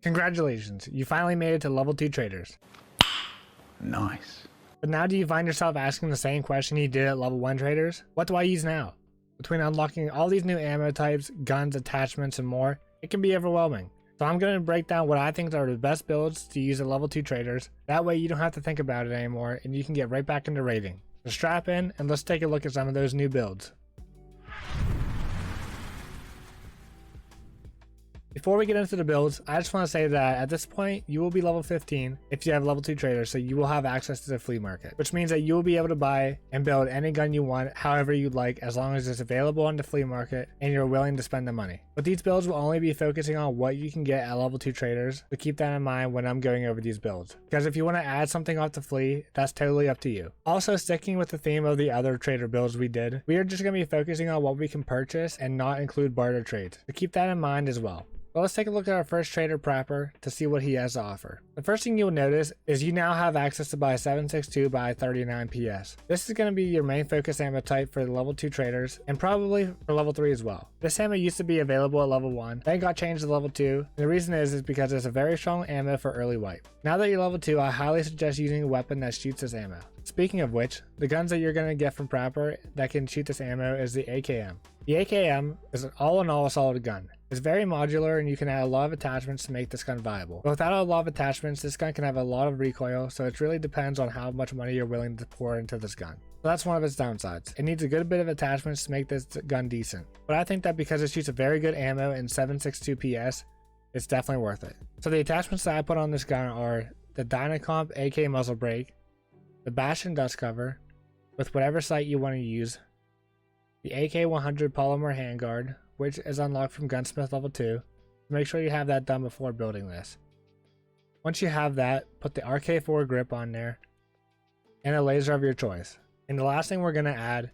Congratulations, you finally made it to level 2 traders. Nice. But now do you find yourself asking the same question you did at level 1 traders? What do I use now? Between unlocking all these new ammo types, guns, attachments, and more, it can be overwhelming. So I'm going to break down what I think are the best builds to use at level 2 traders. That way you don't have to think about it anymore and you can get right back into raiding. So strap in and let's take a look at some of those new builds. Before we get into the builds, I just want to say that at this point, you will be level 15 if you have level 2 traders, so you will have access to the flea market, which means that you will be able to buy and build any gun you want however you like, as long as it's available on the flea market and you're willing to spend the money. But these builds will only be focusing on what you can get at level 2 traders, so keep that in mind when I'm going over these builds. Because if you want to add something off the flea, that's totally up to you. Also, sticking with the theme of the other trader builds we did, we are just going to be focusing on what we can purchase and not include barter trades, so keep that in mind as well. Well, let's take a look at our first trader, Prapor, to see what he has to offer. The first thing you'll notice is you now have access to buy 7.62 by 39 PS. This is going to be your main focus ammo type for the level 2 traders, and probably for level 3 as well. This ammo used to be available at level 1, then got changed to level 2, and the reason is because it's a very strong ammo for early wipe. Now that you're level 2, I highly suggest using a weapon that shoots this ammo. Speaking of which, the guns that you're going to get from Prapor that can shoot this ammo is the AKM. The AKM is an all-in-all solid gun. It's very modular and you can add a lot of attachments to make this gun viable. But without a lot of attachments, this gun can have a lot of recoil, so it really depends on how much money you're willing to pour into this gun. So that's one of its downsides. It needs a good bit of attachments to make this gun decent. But I think that because it shoots a very good ammo in 7.62 PS, it's definitely worth it. So the attachments that I put on this gun are the Dynacomp AK muzzle brake, the Bastion dust cover, with whatever sight you want to use, the AK-100 polymer handguard, which is unlocked from Gunsmith level 2. Make sure you have that done before building this. Once you have that, put the RK4 grip on there, and a laser of your choice. And the last thing we're going to add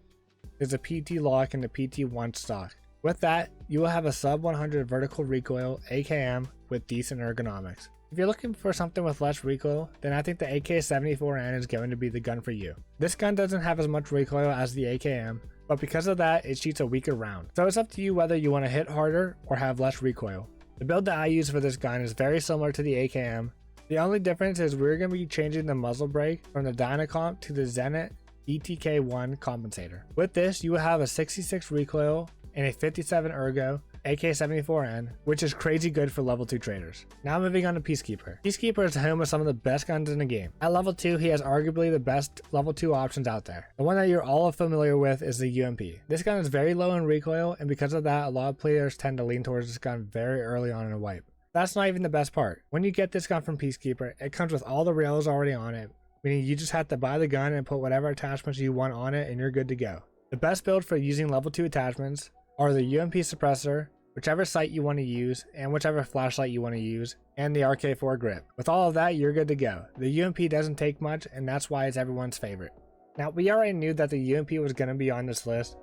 is a PT lock and the PT1 stock. With that, you will have a sub 100 vertical recoil AKM with decent ergonomics. If you're looking for something with less recoil, then I think the AK-74N is going to be the gun for you. This gun doesn't have as much recoil as the AKM, but because of that, it shoots a weaker round. So it's up to you whether you want to hit harder or have less recoil. The build that I use for this gun is very similar to the AKM. The only difference is we're going to be changing the muzzle brake from the Dynacomp to the Zenit ETK1 compensator. With this, you will have a 66 recoil and a 57 ergo AK-74N, which is crazy good for level 2 traders. Now moving on to Peacekeeper. Peacekeeper is home of some of the best guns in the game. At level 2, he has arguably the best level 2 options out there. The one that you're all familiar with is the UMP. This gun is very low in recoil, and because of that, a lot of players tend to lean towards this gun very early on in a wipe. That's not even the best part. When you get this gun from Peacekeeper, it comes with all the rails already on it, meaning you just have to buy the gun and put whatever attachments you want on it and you're good to go. The best build for using level 2 attachments are the UMP suppressor, whichever sight you want to use, and whichever flashlight you want to use, and the RK4 grip. With all of that, you're good to go. The UMP doesn't take much, and that's why it's everyone's favorite. Now, we already knew that the UMP was going to be on this list,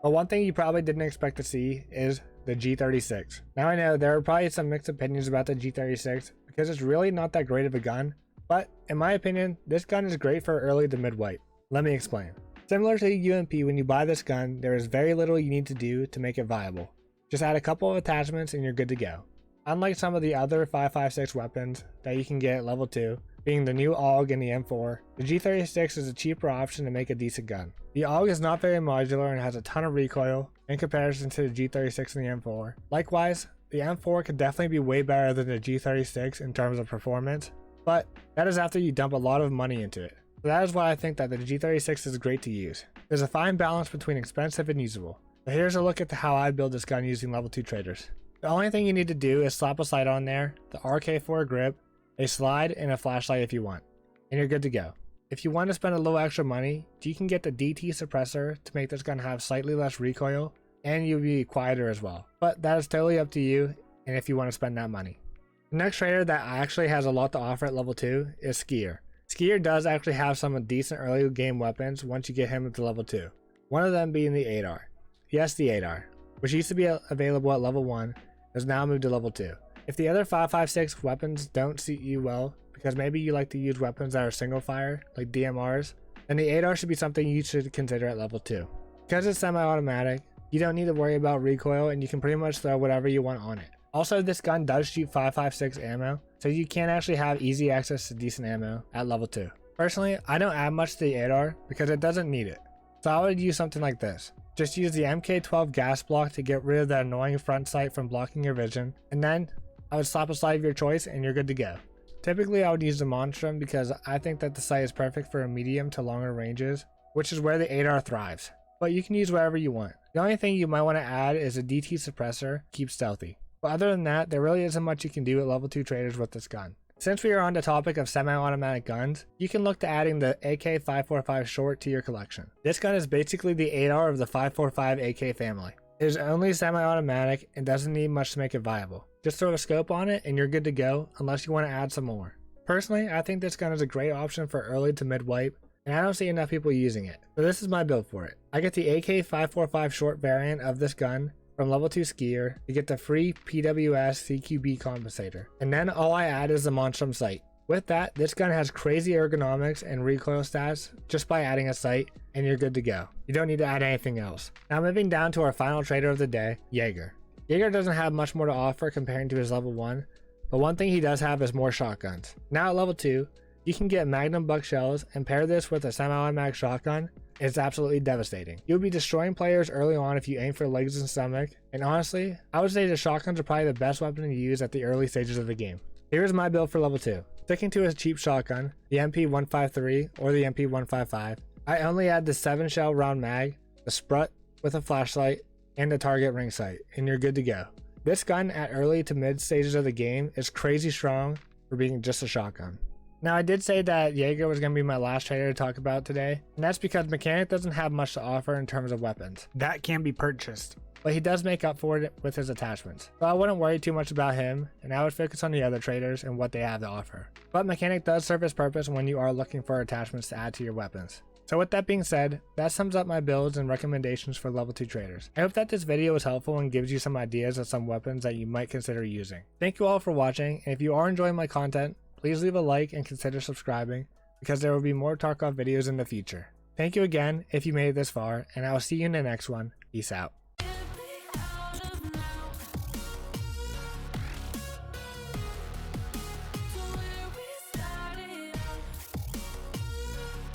but one thing you probably didn't expect to see is the G36. Now, I know there are probably some mixed opinions about the G36, because it's really not that great of a gun, but in my opinion, this gun is great for early to mid-wipe. Let me explain. Similar to the UMP, when you buy this gun, there is very little you need to do to make it viable. Just add a couple of attachments and you're good to go. Unlike some of the other 5.56 weapons that you can get at level 2, being the new AUG and the M4, the G36 is a cheaper option to make a decent gun. The AUG is not very modular and has a ton of recoil in comparison to the G36 and the M4. Likewise, the M4 could definitely be way better than the G36 in terms of performance, but that is after you dump a lot of money into it. So that is why I think that the G36 is great to use. There's a fine balance between expensive and usable. So here's a look at how I build this gun using level 2 traders. The only thing you need to do is slap a sight on there, the RK4 grip, a slide, and a flashlight if you want, and you're good to go. If you want to spend a little extra money, you can get the DT suppressor to make this gun have slightly less recoil, and you'll be quieter as well. But that is totally up to you, and if you want to spend that money. The next trader that actually has a lot to offer at level 2 is Skier. Skier does actually have some decent early game weapons once you get him to level 2. One of them being the 8R. Yes, the 8R, which used to be available at level 1, has now moved to level 2. If the other 5.56 weapons don't suit you well, because maybe you like to use weapons that are single fire, like DMRs, then the 8R should be something you should consider at level 2. Because it's semi-automatic, you don't need to worry about recoil and you can pretty much throw whatever you want on it. Also, this gun does shoot 5.56 ammo, so you can actually have easy access to decent ammo at level 2. Personally, I don't add much to the ADAR because it doesn't need it, so I would use something like this. Just use the MK12 gas block to get rid of the annoying front sight from blocking your vision, and then I would slap a sight of your choice and you're good to go. Typically I would use the Monstrum because I think that the sight is perfect for medium to longer ranges, which is where the ADAR thrives, but you can use whatever you want. The only thing you might want to add is a DT suppressor to keep stealthy, but other than that, there really isn't much you can do at level 2 traders with this gun. Since we are on the topic of semi-automatic guns, you can look to adding the AK-545 short to your collection. This gun is basically the ADAR of the 545 AK family. It is only semi-automatic and doesn't need much to make it viable. Just throw a scope on it and you're good to go unless you want to add some more. Personally, I think this gun is a great option for early to mid wipe, and I don't see enough people using it, so this is my build for it. I get the AK-545 short variant of this gun from level 2 skier to get the free PWS CQB compensator, and then all I add is the Monstrum sight. With that, this gun has crazy ergonomics and recoil stats just by adding a sight, and you're good to go. You don't need to add anything else. Now moving down to our final trader of the day, Jaeger. Jaeger doesn't have much more to offer comparing to his level 1, but one thing he does have is more shotguns. Now at level 2, you can get Magnum buck shells and pair this with a semi-automatic shotgun. It's absolutely devastating. You'll be destroying players early on if you aim for legs and stomach, and honestly, I would say the shotguns are probably the best weapon to use at the early stages of the game. Here's my build for level 2. Sticking to a cheap shotgun, the MP153 or the MP155, I only add the 7 shell round mag, the sprut with a flashlight, and the target ring sight, and you're good to go. This gun at early to mid stages of the game is crazy strong for being just a shotgun. Now I did say that Jaeger was going to be my last trader to talk about today, and that's because Mechanic doesn't have much to offer in terms of weapons. That can be purchased, but he does make up for it with his attachments. So I wouldn't worry too much about him, and I would focus on the other traders and what they have to offer. But Mechanic does serve his purpose when you are looking for attachments to add to your weapons. So with that being said, that sums up my builds and recommendations for level 2 traders. I hope that this video was helpful and gives you some ideas of some weapons that you might consider using. Thank you all for watching, and if you are enjoying my content, please leave a like and consider subscribing because there will be more Tarkov videos in the future. Thank you again if you made it this far, and I will see you in the next one. Peace out.